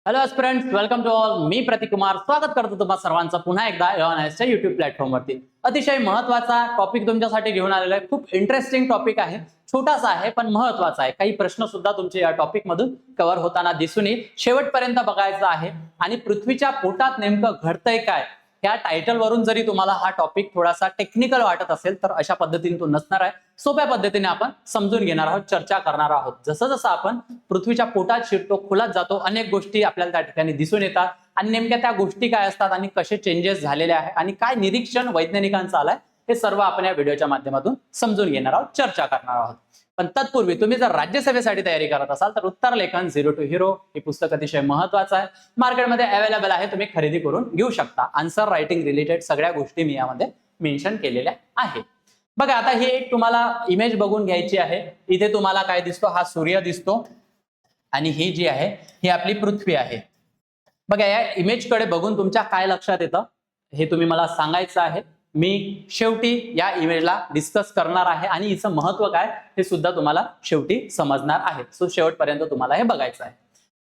Hello students, welcome to all. मी प्रतीक कुमार स्वागत करतो तुम्हा सर्वांचं पुन्हा एकदा एऑनएसच्या युट्यूब प्लॅटफॉर्मवरती. अतिशय महत्त्वाचा टॉपिक तुमच्यासाठी घेऊन आलेला आहे. खूप इंटरेस्टिंग टॉपिक आहे, छोटासा आहे पण महत्त्वाचा आहे. काही प्रश्न सुद्धा तुमचे या टॉपिक मधून कव्हर होताना दिसून येईल. शेवटपर्यंत बघायचं आहे. आणि पृथ्वीच्या पोटात नेमकं घडतंय काय, या टायटल वरून जरी तुम्हाला हा टॉपिक थोडासा टेक्निकल वाटत असेल तर अशा पद्धतीने तो नसणार आहे. सोप्या पद्धतीने आपण समजून घेणार आहोत, चर्चा करणार आहोत. जसं जसं आपण पृथ्वीच्या पोटात शिरतो, खोलात जातो, अनेक गोष्टी आपल्याला त्या ठिकाणी दिसून येतात आणि नेमक्या त्या गोष्टी काय असतात आणि कसे चेंजेस झालेले आहे आणि काय निरीक्षण वैज्ञानिकांचं आलंय, हे सर्व आपण या व्हिडिओच्या माध्यमातून समजून घेणार आहोत, चर्चा करणार आहोत. पण तत्पूर्वी तुम्ही जर राज्यसभेसाठी तयारी करत असाल तर उत्तर लेखन झिरो टू हिरो हे पुस्तक अतिशय महत्वाचं आहे. मार्केटमध्ये अवेलेबल आहे, तुम्ही खरेदी करून घेऊ शकता. आन्सर रायटिंग रिलेटेड सगळ्या गोष्टी मी यामध्ये मेन्शन केलेल्या आहेत. बघा, आता ही एक तुम्हाला इमेज बघून घ्यायची आहे. इथे तुम्हाला काय दिसतो, हा सूर्य दिसतो आणि ही जी आहे ही आपली पृथ्वी आहे. बघा, या इमेजकडे बघून तुमच्या काय लक्षात येतं हे तुम्ही मला सांगायचं आहे. मी शेवटी या इमेजला डिस्कस करणार आहे आणि हिचं महत्व काय हे सुद्धा तुम्हाला शेवटी समजणार आहे. सो शेवटपर्यंत तुम्हाला हे बघायचं आहे.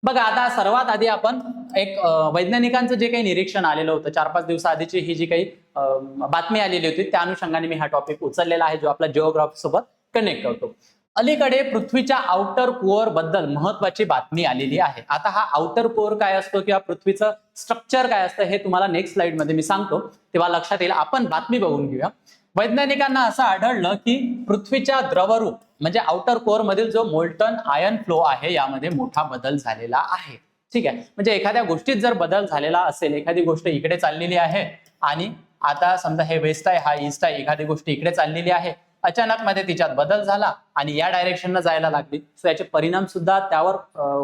बघा, आता सर्वात आधी आपण एक वैज्ञानिकांचं जे काही निरीक्षण आलेलं होतं 4-5 दिवसाआधीची ही जी काही बातमी आलेली होती त्या अनुषंगाने मी हा टॉपिक उचललेला आहे, जो आपला जिओग्राफी सोबत कनेक्ट करतो. अलीकडे पृथ्वीच्या आउटर कोअर बद्दल महत्वाची बातमी आलेली आहे. आता हा आउटर कोअर काय असतो किंवा पृथ्वीचं स्ट्रक्चर काय असतं हे तुम्हाला नेक्स्ट स्लाइड मध्ये मी सांगतो, तेव्हा लक्षात येईल. आपण बातमी बघून घेऊया. वैज्ञानिकांना असं आढळलं की पृथ्वीच्या द्रवरूप म्हणजे आउटर कोअर मधील जो मोल्टन आयन फ्लो आहे यामध्ये मोठा बदल झालेला आहे. ठीक आहे, म्हणजे एखाद्या गोष्टीत जर बदल झालेला असेल, एखादी गोष्ट इकडे चाललेली आहे आणि आता समजा हे वेस्ट आहे, हा ईस्ट आहे, एखादी गोष्ट इकडे चाललेली आहे, अचानक मध्ये तिच्यात बदल झाला आणि या डायरेक्शनला जायला लागली, सो याचे परिणाम सुद्धा त्यावर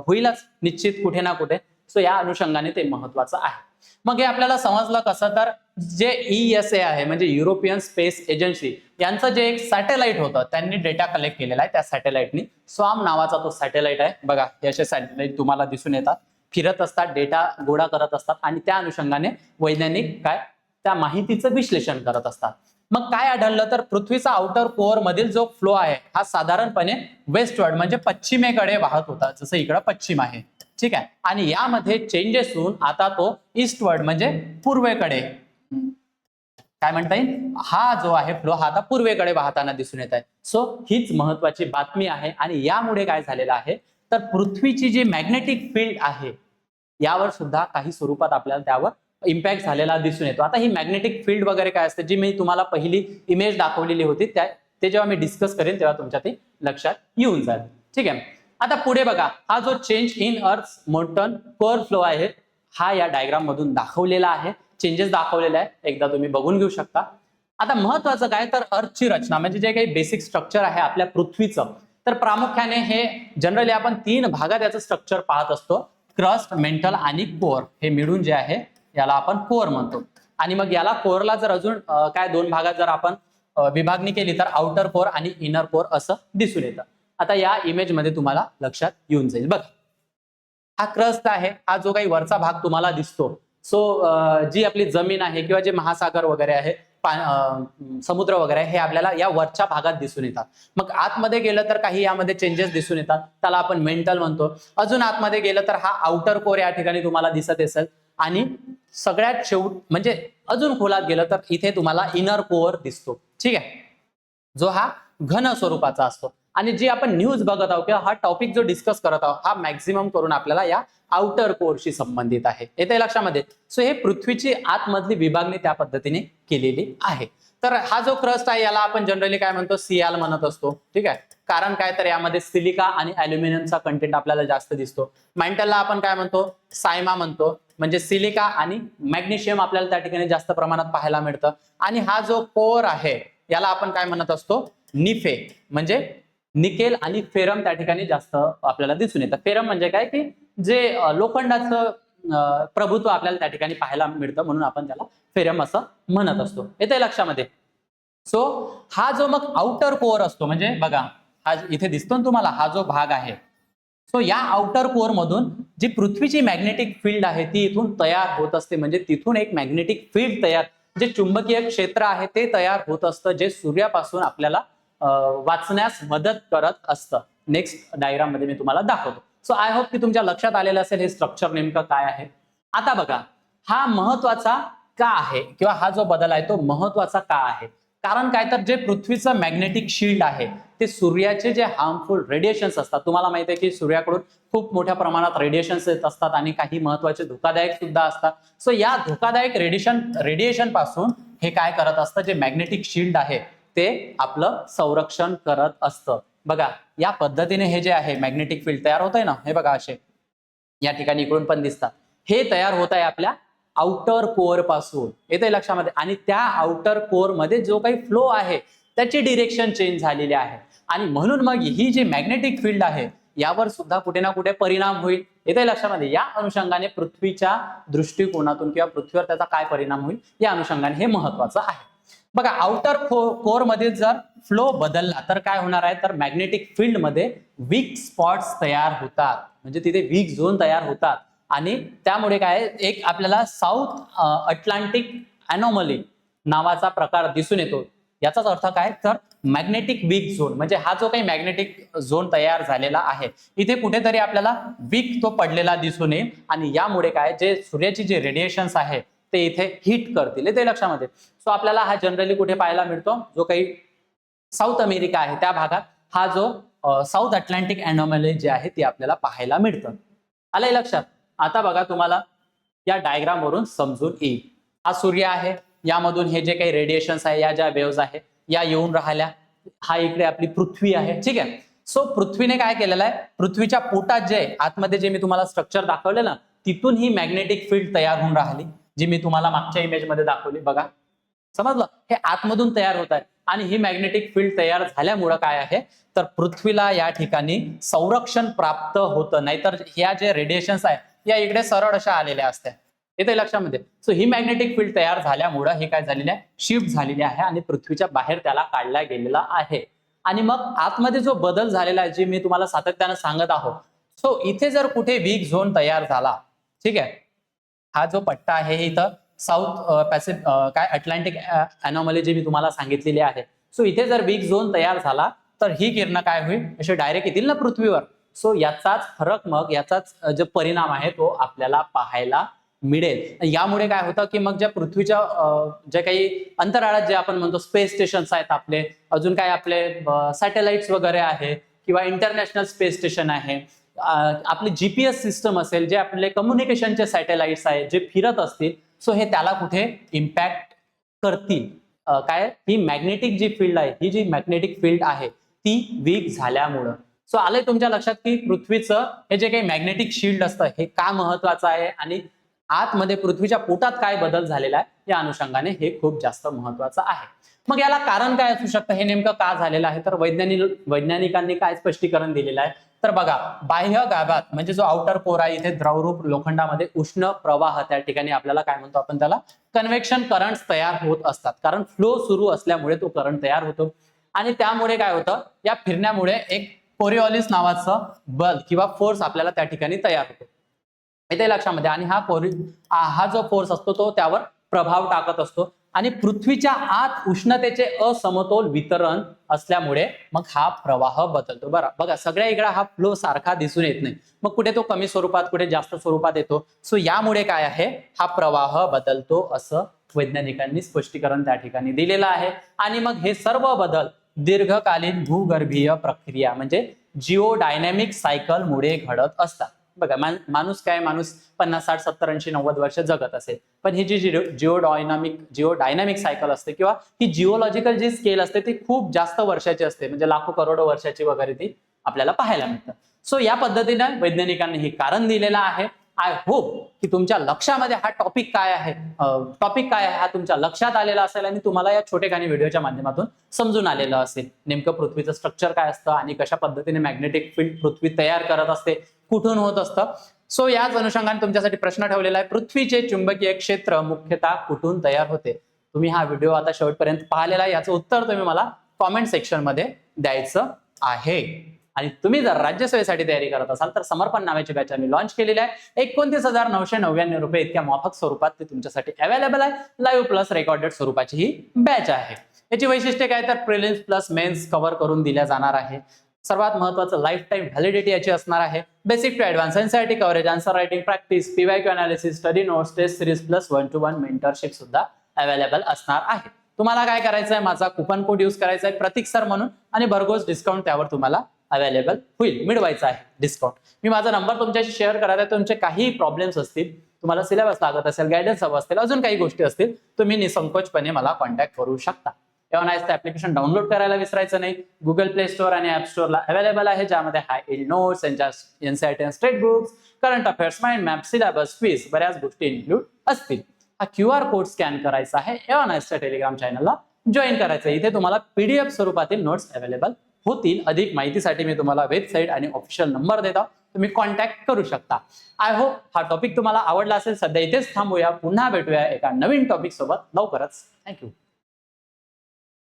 होईलच निश्चित कुठे ना कुठे. सो या अनुषंगाने ते महत्वाचं आहे. मग हे आपल्याला समजलं कसं, तर जे ESA आहे म्हणजे युरोपियन स्पेस एजन्सी यांचं जे एक सॅटेलाइट होतं त्यांनी डेटा कलेक्ट केलेला आहे. त्या सॅटेलाइटनी स्वाम नावाचा तो सॅटेलाइट आहे. बघा, असे सॅटेलाइट तुम्हाला दिसून येतात, फिरत असतात, डेटा गोळा करत असतात आणि त्या अनुषंगाने वैज्ञानिक काय त्या माहितीचं विश्लेषण करत असतात. मग काय आढळलं, तर पृथ्वीचा आउटर कोअर मधील जो फ्लो आहे हा साधारणपणे वेस्टवर्ड म्हणजे पश्चिमेकडे वाहत होता, जसं इकडं पश्चिम आहे. ठीक आहे, आणि यामध्ये चेंजेस होऊन आता तो ईस्टवर्ड म्हणजे पूर्वेकडे काय म्हणता येईल, हा जो आहे फ्लो हा आता पूर्वेकडे वाहताना दिसून येत आहे. सो हीच महत्वाची बातमी आहे. आणि यामुळे काय झालेलं आहे, तर पृथ्वीची जी मॅग्नेटिक फील्ड आहे यावर सुद्धा काही स्वरूपात आपल्याला त्यावर इम्पॅक्ट झालेला दिसून येतो. आता ही मॅग्नेटिक फील्ड वगैरे काय असते, जी मी तुम्हाला पहिली इमेज दाखवलेली होती ते जेव्हा मी डिस्कस करेन तेव्हा तुमच्या ते लक्षात येऊन जाईल. ठीक आहे, आता पुढे बघा, हा जो चेंज इन अर्थ मोल्टन कोअर फ्लो आहे हा या डायग्राम मधून दाखवलेला आहे, चेंजेस दाखवलेला आहे, एकदा तुम्ही बघून घेऊ शकता. आता महत्वाचं काय, तर अर्थची रचना म्हणजे जे काही बेसिक स्ट्रक्चर आहे आपल्या पृथ्वीचं, तर प्रामुख्याने हे जनरली आपण 3 भागात याचं स्ट्रक्चर पाहत असतो, क्रस्ट, मेंटल आणि कोअर. हे मिळून जे आहे याला आपण कोअर म्हणतो. आणि मग याला कोअरला जर अजून काय 2 भागात जर आपण विभागणी केली तर आउटर कोअर आणि इनर कोअर असं दिसून येतं. आता या इमेज मध्ये तुम्हाला लक्षात येऊन जाईल. बघा, हा क्रस्ट आहे, हा जो काही वरचा भाग तुम्हाला दिसतो. सो जी आपली जमीन आहे किंवा जे महासागर वगैरे आहे, समुद्र वगैरे आहे, हे आपल्याला या वरच्या भागात दिसून येतात. मग आतमध्ये गेलं तर काही यामध्ये चेंजेस दिसून येतात, त्याला आपण मेंटल म्हणतो. अजून आतमध्ये गेलं तर हा आउटर कोअर या ठिकाणी तुम्हाला दिसत असेल. आणि सगळ्यात शेवट म्हणजे अजून खोलात गेलं तर इथे तुम्हाला इनर कोअर दिसतो. ठीक आहे, जो हा घन स्वरूपाचा असतो. आणि जी आपण न्यूज बघत आहोत किंवा हा टॉपिक जो डिस्कस करत आहोत हा मॅक्झिमम करून आपल्याला या आउटर कोअरशी संबंधित आहे. येते लक्षामध्ये. सो हे पृथ्वीची आतमधली विभागणी त्या पद्धतीने केलेली आहे. तर हा जो क्रस्ट आहे याला आपण जनरली काय म्हणतो, सियाल म्हणत असतो. ठीक आहे, कारण काय, तर यामध्ये सिलिका आणि अल्युमिनियमचा कंटेंट आपल्याला जास्त दिसतो. मेंटलला आपण काय म्हणतो, सायमा म्हणतो, म्हणजे सिलिका आणि मॅग्नेशियम आपल्याला त्या ठिकाणी जास्त प्रमाणात पाहायला मिळतं. आणि हा जो कोअर आहे याला आपण काय म्हणत असतो, निफे, म्हणजे निकेल आणि फेरम त्या ठिकाणी जास्त आपल्याला दिसून येतं. फेरम म्हणजे काय, की जे लोखंडाचं प्रभुत्व आपल्याला त्या ठिकाणी पाहायला मिळतं, म्हणून आपण त्याला फेरम असं म्हणत असतो. येते लक्षामध्ये. सो हा जो मग आउटर कोअर असतो, म्हणजे बघा हा इथे दिसतो ना तुम्हाला, हा जो भाग आहे, सो या आउटर कोअर मधून जी पृथ्वीची मॅग्नेटिक फील्ड आहे ती इथून तयार होत असते. म्हणजे तिथून एक मॅग्नेटिक फील्ड तयार, जे चुंबकीय क्षेत्र आहे ते तयार होत असतं, जे सूर्यापासून आपल्याला वाचण्यास मदत करत असतं. नेक्स्ट डायग्राम मध्ये मी तुम्हाला दाखवतो. सो आय होप की तुमच्या लक्षात आलेलं असेल हे स्ट्रक्चर नेमकं काय आहे. आता बघा, हा महत्वाचा का आहे किंवा हा जो बदल आहे तो महत्वाचा का आहे? कारण काय तर जे पृथ्वीचं मॅग्नेटिक शिल्ड आहे ते सूर्याचे जे हार्मफुल रेडिएशन्स असतात, तुम्हाला माहिती आहे की सूर्याकडून खूप मोठ्या प्रमाणात रेडिएशन्स येत असतात आणि काही महत्वाचे धोकादायक सुद्धा असतात. सो या धोकादायक रेडिएशन पासून हे काय करत असतं, जे मॅग्नेटिक शिल्ड आहे ते आपलं संरक्षण करत असतं. बघा, या पद्धतीने हे जे आहे मॅग्नेटिक फील्ड तयार होत आहे ना, हे बघा असे या ठिकाणी इकडून पण दिसतात. हे तयार होत आहे आपल्या आउटर कोअर पासून, येते लक्षामध्ये. आणि त्या आउटर कोअर मध्ये जो काही फ्लो आहे त्याची डिरेक्शन चेंज झालेली आहे आणि म्हणून मग ही जी मॅग्नेटिक फील्ड आहे यावर सुद्धा कुठे ना कुठे परिणाम होईल, येते लक्षामध्ये. या अनुषंगाने पृथ्वीच्या दृष्टिकोनातून किंवा पृथ्वीवर त्याचा काय परिणाम होईल या अनुषंगाने हे महत्वाचं आहे. बघा, आउटर कोअर मध्ये जर फ्लो बदलला तर काय होणार आहे, तर मॅग्नेटिक फील्ड मध्ये वीक स्पॉट्स तयार होतात, म्हणजे तिथे वीक झोन तयार होतात आणि त्यामुळे काय एक आपल्याला साऊथ अटलांटिक अनॉमली नावाचा प्रकार दिसून येतो. याचाच अर्थ काय, तर मॅग्नेटिक वीक झोन, म्हणजे हा जो काही मॅग्नेटिक झोन तयार झालेला आहे इथे कुठेतरी आपल्याला वीक तो पडलेला दिसून येईल आणि यामुळे काय, जे सूर्याची जे रेडिएशन्स आहे ते इथे हिट करतील, ते लक्षामध्ये. सो आपल्याला हा जनरली कुठे पाहायला मिळतो, जो काही साऊथ अमेरिका आहे त्या भागात हा जो साऊथ अटलांटिक अनॉमली जे आहे ते आपल्याला पाहायला मिळतं. आलंय लक्षात. आता बघा, तुम्हाला या डायग्राम वरून समजून येईल. हा सूर्य आहे, यामधून हे जे काही रेडिएशन्स आहे, या ज्या वेव्हज आहे या येऊन राहिल्या. हा इकडे आपली पृथ्वी आहे, ठीक आहे. सो पृथ्वीने काय केलेलं आहे, पृथ्वीच्या पोटात जे आतमध्ये जे मी तुम्हाला स्ट्रक्चर दाखवले ना, तिथून ही मॅग्नेटिक फील्ड तयार होऊन राहिली, जी मी तुम्हाला मागच्या इमेज मध्ये दाखवली. बघा, समजलं, हे आतमधून तयार होत आहे आणि ही मॅग्नेटिक फील्ड तयार झाल्यामुळं काय आहे, तर पृथ्वीला या ठिकाणी संरक्षण प्राप्त होतं. नाहीतर ह्या जे रेडिएशन्स आहे या इकडे सरळ अशा आलेल्या असत्या, येते लक्षामध्ये. सो ही मॅग्नेटिक फील्ड तयार झाल्यामुळं हे काय झालेलं आहे, शिफ्ट झालेली आहे आणि पृथ्वीच्या बाहेर त्याला काढला गेलेला आहे. आणि मग आतमध्ये जो बदल झालेला आहे, जे मी तुम्हाला सातत्यानं सांगत आहोत. सो इथे जर कुठे वीक झोन तयार झाला, ठीक आहे, हा जो पट्टा आहे इथं साऊथ पॅसिफिक काय अटलांटिक अनॉमली जी मी तुम्हाला सांगितलेली आहे. सो इथे जर वीक झोन तयार झाला तर ही किरण काय होईल, असे डायरेक्ट येतील ना पृथ्वीवर. सो याचाच फरक, मग याचाच जो परिणाम आहे तो आपल्याला पाहायला मिळेल. यामुळे काय होतं की मग ज्या पृथ्वीच्या ज्या काही अंतराळात जे आपण म्हणतो स्पेस स्टेशन्स आहेत आपले, अजून काय आपले सॅटेलाइट्स वगैरे आहे किंवा इंटरनॅशनल स्पेस स्टेशन आहे, आपली जीपीएस सिस्टम असेल, जे आपले कम्युनिकेशनचे सॅटेलाइट्स आहेत जे फिरत असतील, सो हे त्याला कुठे इम्पॅक्ट करतील. काय, ही मॅग्नेटिक जी फील्ड आहे, ही जी मॅग्नेटिक फील्ड आहे ती वीक झाल्यामुळं. सो आलंय तुमच्या लक्षात की पृथ्वीचं हे जे काही मॅग्नेटिक शिल्ड असतं हे का महत्वाचं आहे आणि आतमध्ये पृथ्वीच्या पोटात काय बदल झालेला आहे या अनुषंगाने हे खूप जास्त महत्वाचं आहे. मग याला कारण काय असू शकतं, हे नेमकं का झालेलं आहे, तर वैज्ञानिकांनी काय स्पष्टीकरण दिलेलं आहे, तर बघा, बाह्य गाभात म्हणजे जो आउटर कोर आहे इथे द्रवरूप लोखंडामध्ये उष्ण प्रवाह, त्या ठिकाणी आपल्याला काय म्हणतो आपण त्याला कन्व्हेक्शन करंट्स तयार होत असतात, कारण फ्लो सुरू असल्यामुळे तो करंट तयार होतो. आणि त्यामुळे काय होतं, या फिरण्यामुळे एक कोरिओलिस नावाचं बल किंवा फोर्स आपल्याला त्या ठिकाणी तयार होतो, येते लक्षामध्ये. आणि हा जो फोर्स असतो तो त्यावर प्रभाव टाकत असतो आणि पृथ्वीच्या आत उष्णतेचे असमतोल वितरण असल्यामुळे मग हा प्रवाह बदलतो. बरं बघा, सगळ्या इकडे हा फ्लो सारखा दिसून येत नाही, मग कुठे तो कमी स्वरूपात कुठे जास्त स्वरूपात येतो. सो यामुळे काय आहे, हा प्रवाह बदलतो असं वैज्ञानिकांनी स्पष्टीकरण त्या ठिकाणी दिलेलं आहे. आणि मग हे सर्व बदल दीर्घकालीन भूगर्भीय प्रक्रिया म्हणजे जिओडायनॅमिक सायकल मुळे घडत असतात. बघा, माणूस 50, 60, 70, 80, 90 वर्ष जगत असेल, पण ही जी जिओडायनॅमिक सायकल असते किंवा ही जिओलॉजिकल जी स्केल असते ती खूप जास्त वर्षाची असते, म्हणजे लाखो करोडो वर्षाची वगैरे ती आपल्याला पाहायला मिळतं. सो या पद्धतीने वैज्ञानिकांनी हे कारण दिलेलं आहे. आय होप की तुमच्या लक्षामध्ये हा टॉपिक काय आहे हा तुमच्या लक्षात आलेला असेल आणि तुम्हाला या छोटेखानी व्हिडिओच्या माध्यमातून समजून आलेलं असेल, नेमकं पृथ्वीचं स्ट्रक्चर काय असतं आणि कशा पद्धतीने मॅग्नेटिक फील्ड पृथ्वी तयार करत असते, कुठून होत असतं. सो याच अनुषंगाने तुमच्यासाठी प्रश्न ठेवलेला आहे, पृथ्वीचे चुंबकीय क्षेत्र मुख्यतः कुठून तयार होते. तुम्ही हा व्हिडिओ आता शेवटपर्यंत पाहिलेला आहे, याचं उत्तर तुम्ही मला कॉमेंट सेक्शन मध्ये द्यायचं आहे. आणि तुम्ही जर राज्यसेवेसाठी तयारी करत असाल तर समर्पण नावाची बॅच आम्ही लॉन्च केलेली आहे. 29,999 रुपये इतक्या माफक स्वरूपात ते तुमच्यासाठी अवेलेबल आहे. लाईव्ह प्लस रेकॉर्डेड स्वरूपाची ही बॅच आहे. याची वैशिष्ट्ये काय, तर प्रिलिम्स प्लस मेन्स कव्हर करून दिल्या जाणार आहे. सर्वात महत्त्वाचं लाईफ टाईम व्हॅलिडिटी याची असणार आहे. Basic to advance NCERT coverage, answer writing practice, PYQ analysis, study notes, test series plus 1-to-1 mentorship सुद्धा अवेलेबल असणार आहे. तुम्हाला काय करायचं आहे, माझा कुपन कोड यूज करायचा आहे प्रतीक सर म्हणून आणि भरघोस डिस्काउंट त्यावर तुम्हाला अवेलेबल होईल, मिळवायचा आहे डिस्काउंट. मी माझा नंबर तुमच्याशी शेअर करत आहे. तुमचे काही प्रॉब्लेम्स असतील, तुम्हाला सिलेबस लागत असेल, गायडन्स हवं असतील, अजून काही गोष्टी असतील, तुम्ही निसंकोचपणे मला कॉन्टॅक्ट करू शकता. एव्हनाइजचं ऍप्लिकेशन डाउनलोड करायला विसरायचं नाही. गुगल प्ले स्टोअर आणि ऍप स्टोअरला अवेलेबल आहे, ज्यामध्ये high yield notes, NCERT state books, current affairs, mind map, syllabus, quiz, बऱ्याच गोष्टी इन्क्लूड असतील. हा QR कोड स्कॅन करायचा आहे, एव्हनाइजच्या टेलिग्राम चॅनलला जॉईन करायचं. इथे तुम्हाला PDF स्वरूपातील नोट्स अवेलेबल होतील. अधिक माहितीसाठी मी तुम्हाला वेबसाईट आणि ऑफिशियल नंबर देतो, तुम्ही कॉन्टॅक्ट करू शकता. आय होप हा टॉपिक तुम्हाला आवडला असेल. सध्या इथेच थांबूया, पुन्हा भेटूया एका नवीन टॉपिक सोबत लवकरच. थँक्यू.